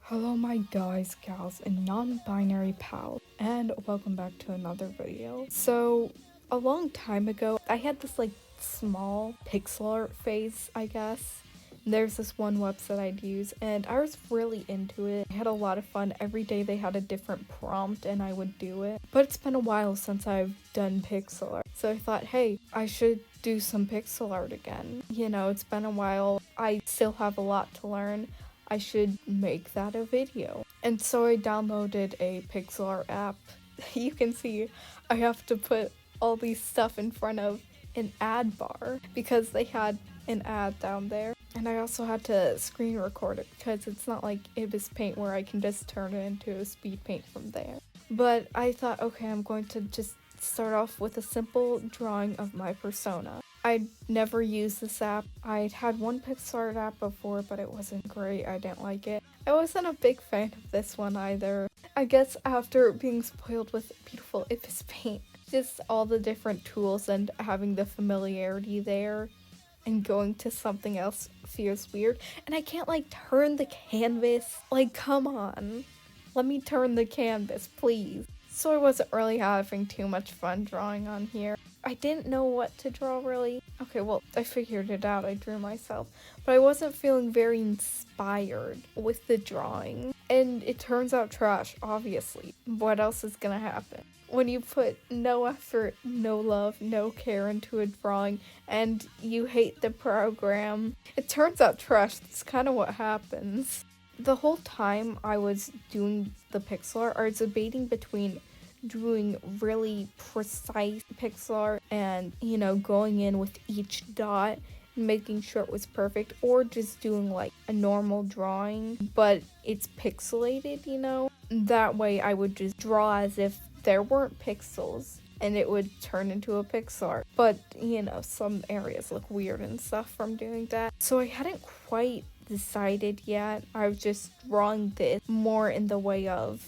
Hello my guys, gals, and non-binary pals, and welcome back to another video. So, a long time ago, I had this small pixel art phase, I guess. There's this one website I'd use, and I was really into it. I had a lot of fun. Every day they had a different prompt, and I would do it. But it's been a while since I've done pixel art, so I thought, hey, I should do some pixel art again. You know, it's been a while. I still have a lot to learn. I should make that a video. And so I downloaded a pixel art app. You can see I have to put all these stuff in front of an ad bar because they had an ad down there. And I also had to screen record it because it's not like Ibis Paint where I can just turn it into a speed paint from there. But I thought, okay, I'm going to just start off with a simple drawing of my persona. I'd never used this app. I'd had one pixel art app before, but it wasn't great. I didn't like it. I wasn't a big fan of this one either. I guess after being spoiled with beautiful Ibis Paint, just all the different tools and having the familiarity there and going to something else feels weird. And I can't turn the canvas. Come on. Let me turn the canvas, please. So I wasn't really having too much fun drawing on here. I didn't know what to draw really. Okay, well, I figured it out. I drew myself. But I wasn't feeling very inspired with the drawing. And it turns out trash, obviously. What else is gonna happen? When you put no effort, no love, no care into a drawing, and you hate the program, it turns out trash. That's kind of what happens. The whole time I was doing the pixel art, I was debating between doing really precise pixel art and, going in with each dot and making sure it was perfect, or just doing a normal drawing, but it's pixelated, That way I would just draw as if there weren't pixels and it would turn into a pixel art. But, some areas look weird and stuff from doing that. So I hadn't quite decided yet. I was just drawing this more in the way of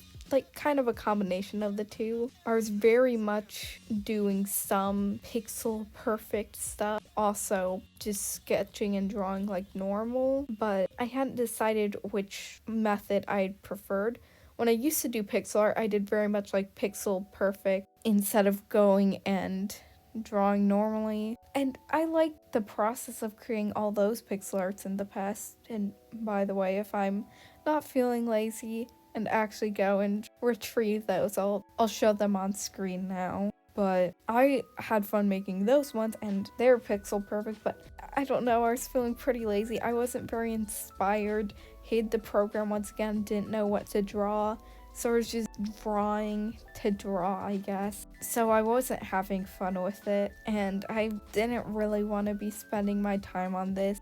kind of a combination of the two. I was very much doing some pixel perfect stuff, also just sketching and drawing normal, but I hadn't decided which method I preferred. When I used to do pixel art, I did very much pixel perfect instead of going and drawing normally. And I liked the process of creating all those pixel arts in the past. And by the way, if I'm not feeling lazy and actually go and retrieve those, I'll show them on screen now. But I had fun making those ones, and they're pixel perfect, but I don't know, I was feeling pretty lazy. I wasn't very inspired. Hated the program once again, didn't know what to draw. So I was just drawing to draw, I guess. So I wasn't having fun with it, and I didn't really want to be spending my time on this.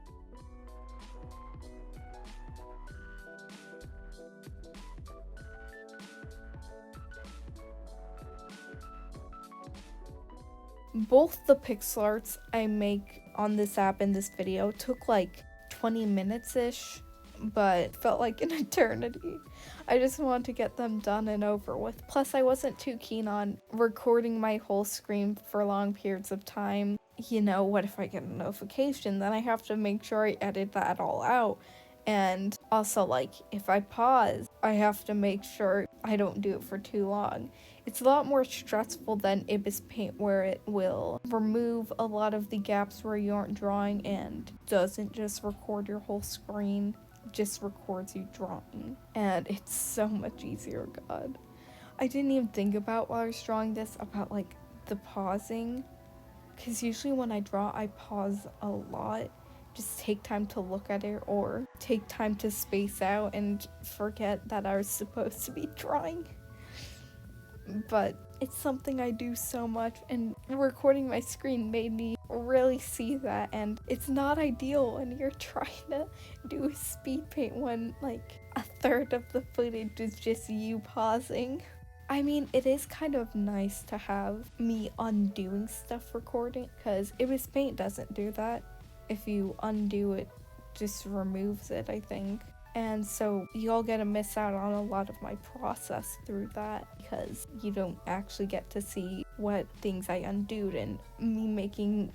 Both the pixel arts I make on this app in this video took 20 minutes-ish, but felt like an eternity. I just wanted to get them done and over with. Plus, I wasn't too keen on recording my whole screen for long periods of time. What if I get a notification? Then I have to make sure I edit that all out. And also, if I pause, I have to make sure I don't do it for too long. It's a lot more stressful than Ibis Paint, where it will remove a lot of the gaps where you aren't drawing and doesn't just record your whole screen, it just records you drawing. And it's so much easier, God. I didn't even think about while I was drawing this about the pausing, because usually when I draw, I pause a lot. Just take time to look at it, or take time to space out and forget that I was supposed to be drawing. But it's something I do so much, and recording my screen made me really see that, and it's not ideal when you're trying to do a speed paint when a third of the footage is just you pausing. I mean, it is kind of nice to have me undoing stuff recording, because Ibis Paint doesn't do that. If you undo it, just removes it, I think. And so y'all get to miss out on a lot of my process through that, because you don't actually get to see what things I undoed and me making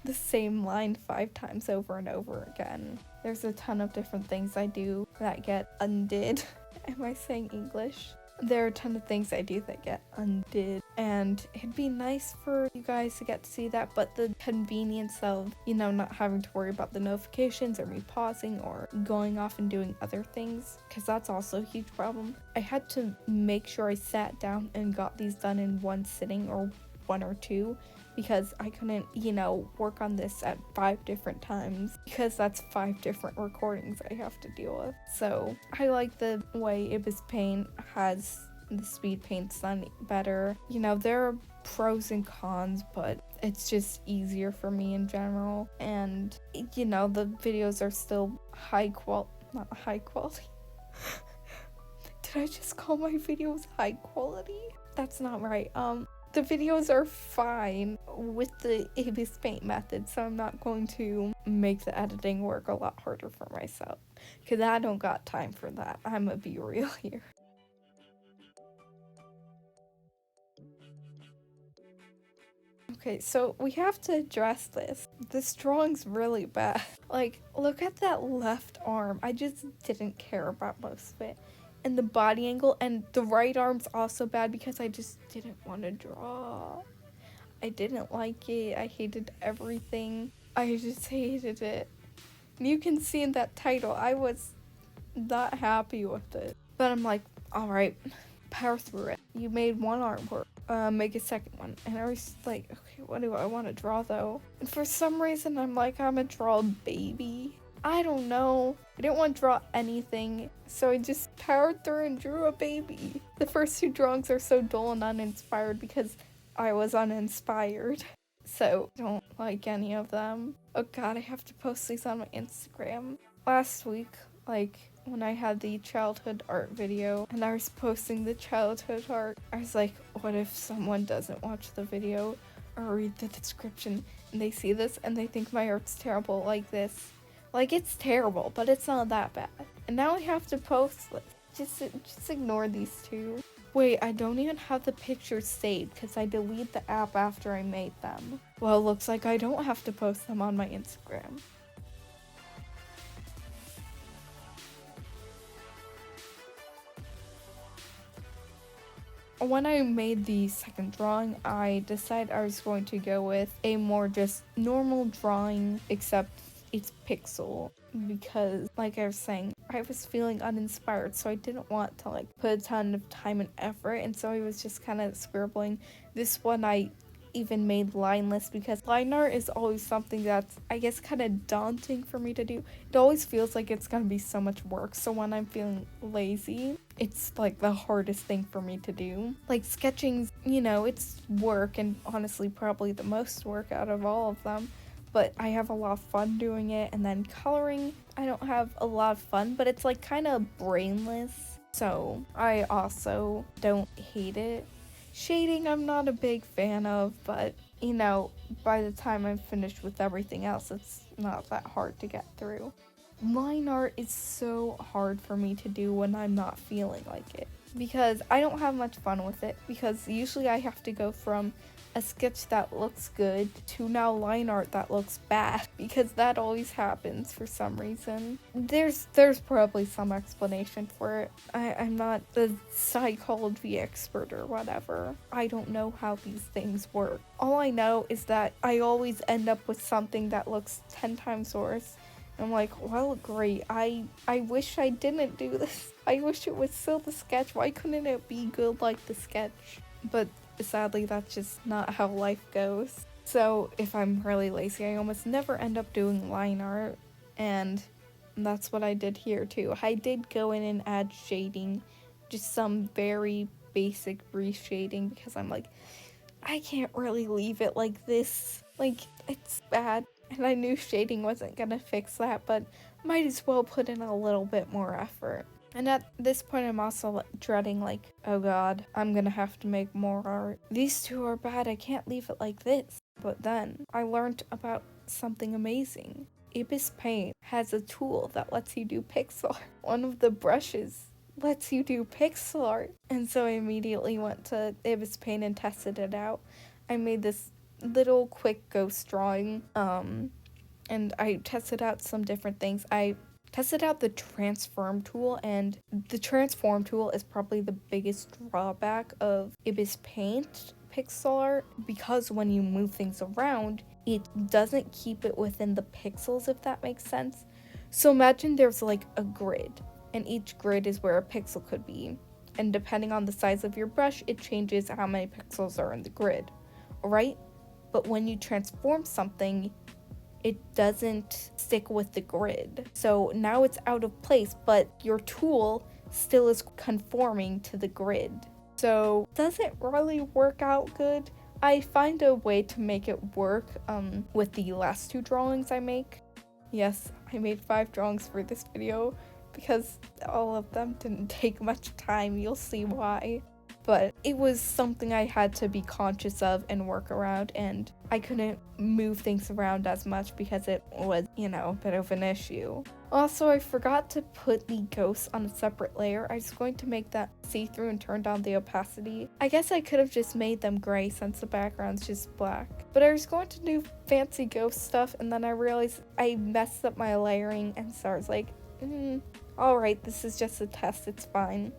the same line 5 times over and over again. there's a ton of different things I do that get undid. Am I saying English? There are a ton of things I do that get undid, and it'd be nice for you guys to get to see that, but the convenience of, not having to worry about the notifications or me pausing or going off and doing other things, because that's also a huge problem. I had to make sure I sat down and got these done in one sitting or one or two, because I couldn't, work on this at 5 different times, because that's 5 different recordings I have to deal with. So I like the way Ibis Paint has the speed paints done better. There are pros and cons, but it's just easier for me in general. And, the videos are still not high quality. Did I just call my videos high quality? That's not right. The videos are fine with the Ibis Paint method, so I'm not going to make the editing work a lot harder for myself, because I don't got time for that. I'm gonna be real here. Okay, so we have to address this. This drawing's really bad. Like, look at that left arm. I just didn't care about most of it. And the body angle, and the right arm's also bad because I just didn't want to draw. I didn't like it. I hated everything. I just hated it. And you can see in that title, I was not happy with it. But I'm like, alright, power through it. You made one artwork. Make a second one. And I was like, okay, what do I want to draw though? And for some reason, I'm like, I'm gonna draw a baby. I don't know. I didn't want to draw anything, so I just powered through and drew a baby. The first 2 drawings are so dull and uninspired because I was uninspired. So I don't like any of them. Oh god, I have to post these on my Instagram. Last week, when I had the childhood art video and I was posting the childhood art, I was like, what if someone doesn't watch the video or read the description and they see this and they think my art's terrible like this? Like, it's terrible, but it's not that bad. And now I have to post it. Just ignore these 2. Wait, I don't even have the pictures saved because I deleted the app after I made them. Well, looks like I don't have to post them on my Instagram. When I made the second drawing, I decided I was going to go with a more just normal drawing, except it's pixel, because like I was saying, I was feeling uninspired, so I didn't want to put a ton of time and effort, and so I was just kind of scribbling. This one I even made lineless because line art is always something that's, I guess, kind of daunting for me to do. It always feels like it's gonna be so much work, so when I'm feeling lazy, it's the hardest thing for me to do. Sketching, it's work, and honestly probably the most work out of all of them, but I have a lot of fun doing it. And then coloring, I don't have a lot of fun, but it's kind of brainless, so I also don't hate it. Shading, I'm not a big fan of, but by the time I'm finished with everything else, it's not that hard to get through. Line art is so hard for me to do when I'm not feeling like it, because I don't have much fun with it, because usually I have to go from a sketch that looks good to now line art that looks bad, because that always happens for some reason. There's probably some explanation for it. I'm not the psychology expert or whatever. I don't know how these things work. All I know is that I always end up with something that looks 10 times worse. I'm like, well, great. I wish I didn't do this. I wish it was still the sketch. Why couldn't it be good like the sketch? But sadly, that's just not how life goes. So if I'm really lazy, I almost never end up doing line art, and that's what I did here too. I did go in and add shading, just some very basic reshading, because I'm like, I can't really leave it like this. It's bad. And I knew shading wasn't gonna fix that, but might as well put in a little bit more effort. And at this point, I'm also dreading, oh god, I'm gonna have to make more art. These 2 are bad, I can't leave it like this. But then, I learned about something amazing. Ibis Paint has a tool that lets you do pixel art. One of the brushes lets you do pixel art. And so I immediately went to Ibis Paint and tested it out. I made this little quick ghost drawing, and I tested out some different things. I tested out the transform tool, and the transform tool is probably the biggest drawback of Ibis Paint pixel art, because when you move things around, it doesn't keep it within the pixels, if that makes sense. So imagine there's like a grid, and each grid is where a pixel could be, and depending on the size of your brush, it changes how many pixels are in the grid, right? But when you transform something, it doesn't stick with the grid. So now it's out of place, but your tool still is conforming to the grid. So it doesn't really work out good. I find a way to make it work with the last 2 drawings I make. Yes, I made 5 drawings for this video because all of them didn't take much time. You'll see why. But it was something I had to be conscious of and work around, and I couldn't move things around as much because it was, a bit of an issue. Also, I forgot to put the ghosts on a separate layer. I was going to make that see-through and turn down the opacity. I guess I could have just made them gray since the background's just black. But I was going to do fancy ghost stuff, and then I realized I messed up my layering, and so I was like, alright, this is just a test, it's fine.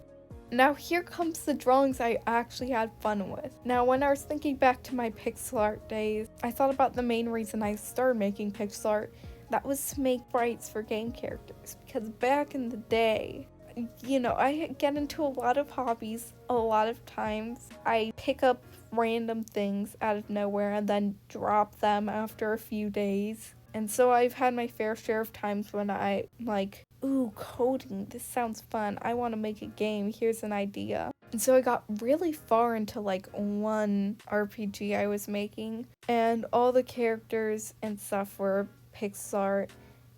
Now here comes the drawings I actually had fun with. Now when I was thinking back to my pixel art days, I thought about the main reason I started making pixel art. That was to make sprites for game characters, because back in the day, I get into a lot of hobbies. A lot of times I pick up random things out of nowhere and then drop them after a few days. And so I've had my fair share of times when I'm like, ooh, coding, this sounds fun. I want to make a game. Here's an idea. And so I got really far into like one RPG I was making, and all the characters and stuff were pixel art.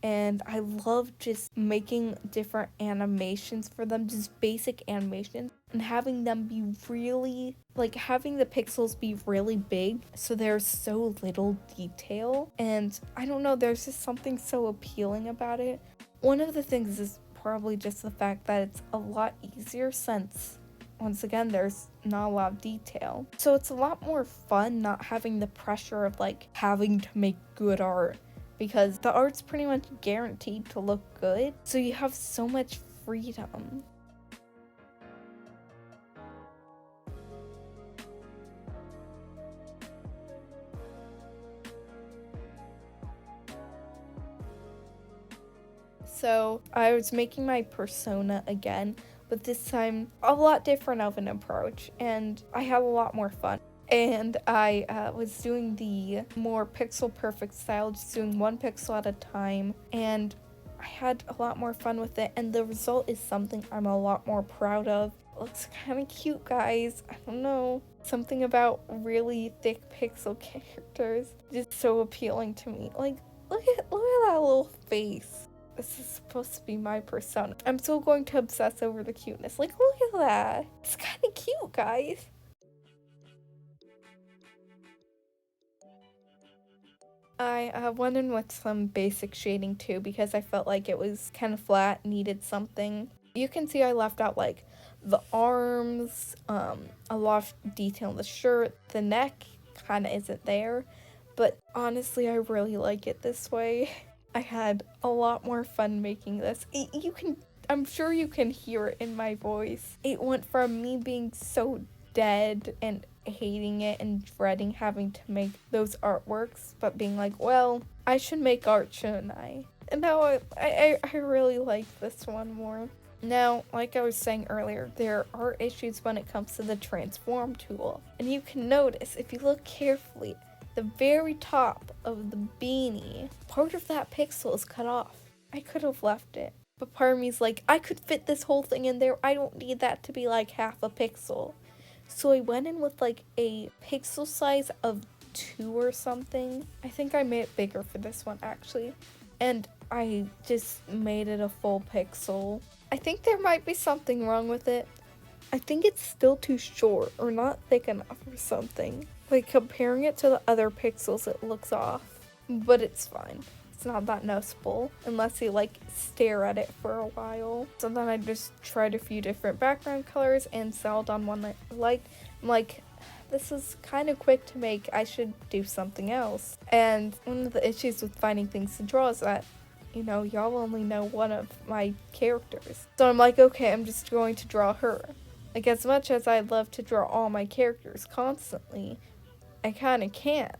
And I love just making different animations for them, just basic animations, and having them be really, having the pixels be really big so there's so little detail. And I don't know, there's just something so appealing about it. One of the things is probably just the fact that it's a lot easier since, once again, there's not a lot of detail. So it's a lot more fun not having the pressure of having to make good art, because the art's pretty much guaranteed to look good, so you have so much freedom. So I was making my persona again, but this time a lot different of an approach, and I had a lot more fun. And I was doing the more pixel perfect style, just doing 1 pixel at a time, and I had a lot more fun with it, and the result is something I'm a lot more proud of. It looks kind of cute, guys. I don't know. Something about really thick pixel characters just so appealing to me. Look at that little face. This is supposed to be my persona. I'm still going to obsess over the cuteness. Look at that. It's kind of cute, guys. I went in with some basic shading too, because I felt like it was kind of flat, needed something. You can see I left out the arms, a lot of detail in the shirt, the neck kind of isn't there, but honestly I really like it this way. I had a lot more fun making this. I'm sure you can hear it in my voice. It went from me being so dead and hating it and dreading having to make those artworks, but being like, well, I should make art, shouldn't I? And now I really like this one more. Now, like I was saying earlier, there are issues when it comes to the transform tool. And you can notice, if you look carefully, the very top of the beanie, part of that pixel is cut off. I could have left it, but part of me is like, I could fit this whole thing in there. I don't need that to be half a pixel. So I went in with a pixel size of 2 or something. I think I made it bigger for this one actually. And I just made it a full pixel. I think there might be something wrong with it. I think it's still too short or not thick enough or something. Comparing it to the other pixels, it looks off. But it's fine. It's not that noticeable unless you stare at it for a while. So then I just tried a few different background colors and settled on one that I liked. this is kind of quick to make. I should do something else. And one of the issues with finding things to draw is that, y'all only know one of my characters. So I'm like, okay, I'm just going to draw her. Like, as much as I'd love to draw all my characters constantly, I kind of can't.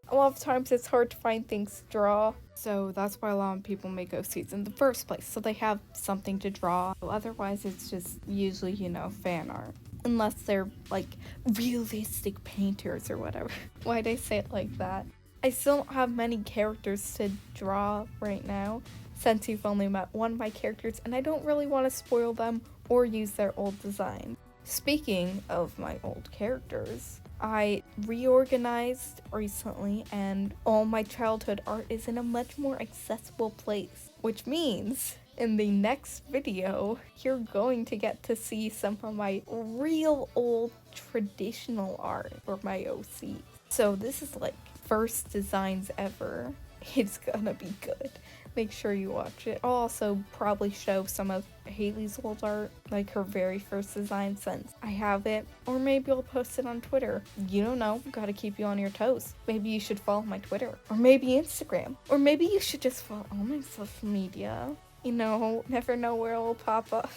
A lot of times it's hard to find things to draw. So that's why a lot of people make OCs in the first place. So they have something to draw. Otherwise, it's just usually, fan art. Unless they're, like, realistic painters or whatever. Why'd I say it like that? I still don't have many characters to draw right now, since you've only met one of my characters, and I don't really want to spoil them or use their old design. Speaking of my old characters, I reorganized recently, and all my childhood art is in a much more accessible place, which means in the next video, you're going to get to see some of my real old traditional art for my OC. So this is like first designs ever. It's gonna be good. Make sure you watch it. I'll also probably show some of Haley's old art, like her very first design, since I have it. Or maybe I'll post it on Twitter. You don't know. Gotta keep you on your toes. Maybe you should follow my Twitter. Or maybe Instagram. Or maybe you should just follow all my social media. Never know where it'll pop up.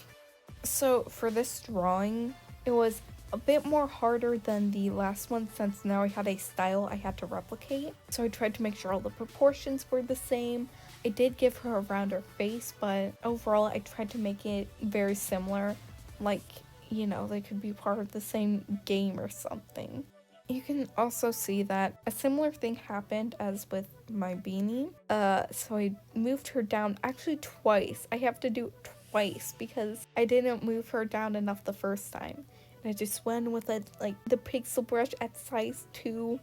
So for this drawing, it was a bit more harder than the last one, since now I had a style I had to replicate. So I tried to make sure all the proportions were the same. I did give her a rounder face, but overall I tried to make it very similar, like, they could be part of the same game or something. You can also see that a similar thing happened as with my beanie. So I moved her down actually twice. I have to do it twice because I didn't move her down enough the first time. And I just went with the pixel brush at size 2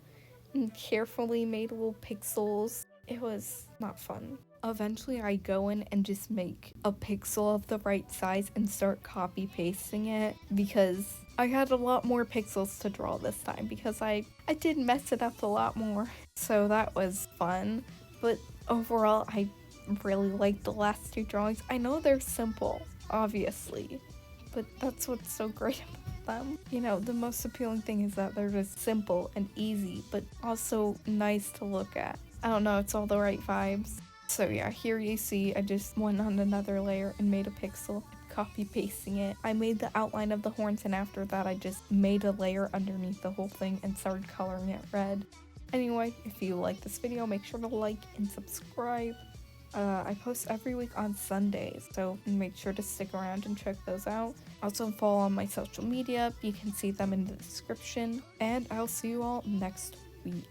and carefully made little pixels. It was not fun. Eventually I go in and just make a pixel of the right size and start copy pasting it, because I had a lot more pixels to draw this time because I did mess it up a lot more. So that was fun, but overall I really liked the last two drawings. I know they're simple, obviously, but that's what's so great about them. The most appealing thing is that they're just simple and easy, but also nice to look at. I don't know, it's all the right vibes. So yeah, here you see I just went on another layer and made a pixel, copy pasting it. I made the outline of the horns, and after that I just made a layer underneath the whole thing and started coloring it red. Anyway, if you like this video, make sure to like and subscribe. I post every week on Sundays, so make sure to stick around and check those out. Also follow on my social media, you can see them in the description, and I'll see you all next week.